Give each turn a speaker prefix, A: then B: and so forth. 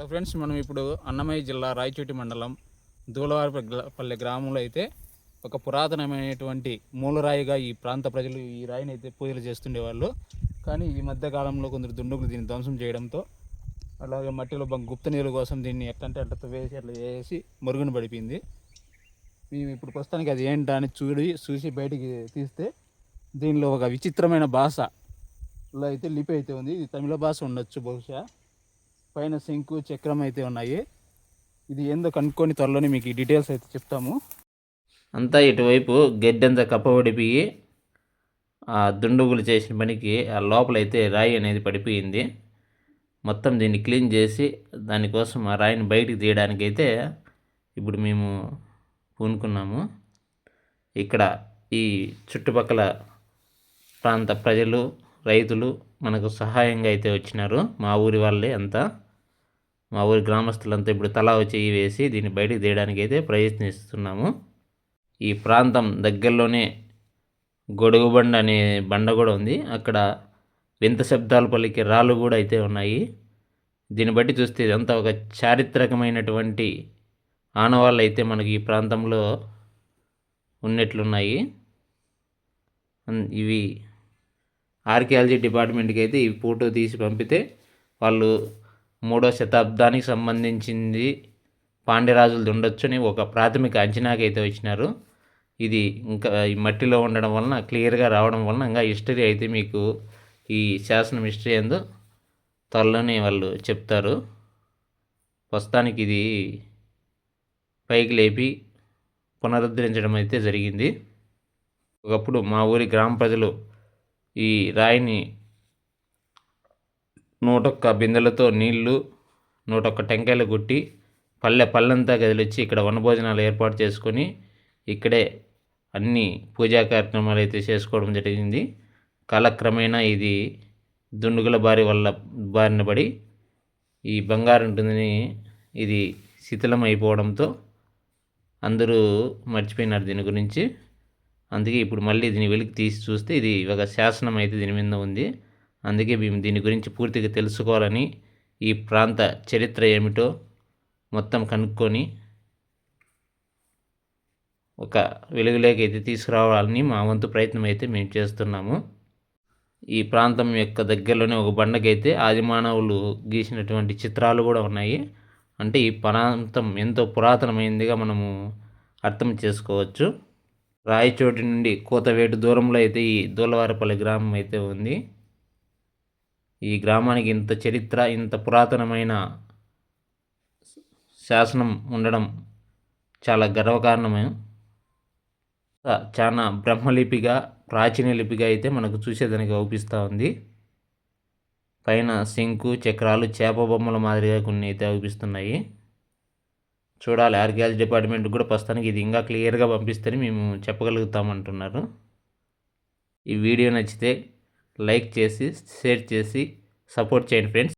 A: Hello friends, మనం ఇప్పుడు అన్నమయ్య జిల్లా రాయచోటి మండలం దూలవారిపల్లె గ్రామంలో అయితే ఒక పురాతనమైనటువంటి మూలరాయిగా ఈ ప్రాంత ప్రజలు ఈ రాయిని అయితే పూజలు చేస్తుండేవాళ్ళు. కానీ ఈ మధ్య కాలంలో కొందరు దుండుగులు దీన్ని ధ్వంసం చేయడంతో, అలాగే మట్టిలో గుప్త నీళ్ళ కోసం దీన్ని ఎట్లంటే అట్లా వేసి అట్లా వేసి మరుగున పడిపోయింది. మేము ఇప్పుడు ప్రస్తుతానికి అది ఏంటా అని చూసి బయటికి తీస్తే దీనిలో ఒక విచిత్రమైన భాషలో అయితే లిపి అయితే ఉంది. ఇది తమిళ భాష ఉండొచ్చు బహుశా. పైన శంకు చక్రం అయితే ఉన్నాయి. ఇది ఏందో కనుక్కొని త్వరలోనే మీకు ఈ డీటెయిల్స్ అయితే చెప్తాము.
B: అంతా ఇటువైపు గడ్డంతా కప్పబడిపోయి ఆ దుండుగులు చేసిన పనికి ఆ లోపలైతే రాయి అనేది పడిపోయింది. మొత్తం దీన్ని క్లీన్ చేసి దానికోసం ఆ రాయిని బయటికి తీయడానికైతే ఇప్పుడు మేము పూనుకున్నాము. ఇక్కడ ఈ చుట్టుపక్కల ప్రాంత ప్రజలు, రైతులు మనకు సహాయంగా అయితే వచ్చినారు. మా ఊరి వాళ్ళే అంతా, మా ఊరి గ్రామస్తులంతా ఇప్పుడు తలా చెయ్యి వేసి దీన్ని బయటికి తీయడానికి అయితే ప్రయత్నిస్తున్నాము. ఈ ప్రాంతం దగ్గరలోనే గొడుగుబండ అనే బండ కూడా ఉంది. అక్కడ వింత శబ్దాలు పలికే రాళ్ళు కూడా అయితే ఉన్నాయి. దీన్ని బట్టి చూస్తే ఇదంతా ఒక చారిత్రకమైనటువంటి ఆనవాళ్ళు అయితే మనకి ఈ ప్రాంతంలో ఉన్నట్లున్నాయి. ఇవి ఆర్కియాలజీ డిపార్ట్మెంట్కి అయితే ఈ ఫోటో తీసి పంపితే వాళ్ళు 3వ శతాబ్దానికి సంబంధించింది పాండ్యరాజులది ఉండొచ్చు అని ఒక ప్రాథమిక అంచనాకి అయితే వచ్చినారు. ఇది ఇంకా ఈ మట్టిలో ఉండడం వలన, క్లియర్గా రావడం వలన ఇంకా హిస్టరీ అయితే మీకు ఈ శాసనం హిస్టరీ ఏందో త్వరలోనే వాళ్ళు చెప్తారు. ప్రస్తుతానికి ఇది పైకి లేపి పునరుద్ధరించడం అయితే జరిగింది. ఒకప్పుడు మా ఊరి గ్రామ ప్రజలు ఈ రాయిని 101 బిందెలతో నీళ్లు, 101 టెంకాయలు కొట్టి పళ్ళంతా కదిలిచ్చి ఇక్కడ వనభోజనాలు ఏర్పాటు చేసుకొని ఇక్కడే అన్ని పూజా కార్యక్రమాలు అయితే చేసుకోవడం జరిగింది. కాలక్రమేణా ఇది దుండుగుల బారిన పడి ఈ బంగారు ఉంటుందని ఇది శిథిలం అయిపోవడంతో అందరూ మర్చిపోయినారు దీని గురించి. అందుకే ఇప్పుడు మళ్ళీ దీన్ని వెలికి తీసి చూస్తే ఇది ఒక శాసనం అయితే దీని మీద ఉంది. అందుకే మేము దీని గురించి పూర్తిగా తెలుసుకోవాలని, ఈ ప్రాంత చరిత్ర ఏమిటో మొత్తం కనుక్కొని ఒక వెలుగులోకి అయితే తీసుకురావాలని మా వంతు ప్రయత్నం అయితే మేము చేస్తున్నాము. ఈ ప్రాంతం యొక్క దగ్గరలోనే ఒక బండకైతే ఆదిమానవులు గీసినటువంటి చిత్రాలు కూడా ఉన్నాయి. అంటే ఈ ప్రాంతం ఎంతో పురాతనమైనదిగా మనము అర్థం చేసుకోవచ్చు. రాయచోటి నుండి కోతవేటు దూరంలో అయితే ఈ దూలవారిపల్లి గ్రామం అయితే ఉంది. ఈ గ్రామానికి ఇంత చరిత్ర, ఇంత పురాతనమైన శాసనం ఉండడం చాలా గర్వకారణమే. చాలా బ్రహ్మలిపిగా, ప్రాచీన లిపిగా అయితే మనకు చూసేదానికి అవుపిస్తూ ఉంది. పైన శంకు చక్రాలు, చేప బొమ్మల మాదిరిగా కొన్ని అయితే అవుపిస్తున్నాయి. చూడాలి, ఆర్కియాలజీ డిపార్ట్మెంట్ కూడా ప్రస్తుతానికి ఇది ఇంకా క్లియర్గా పంపిస్తేనే మేము చెప్పగలుగుతామంటున్నారు. ఈ వీడియో నచ్చితే లైక్ చేసి, షేర్ చేసి సపోర్ట్ చేయండి ఫ్రెండ్స్.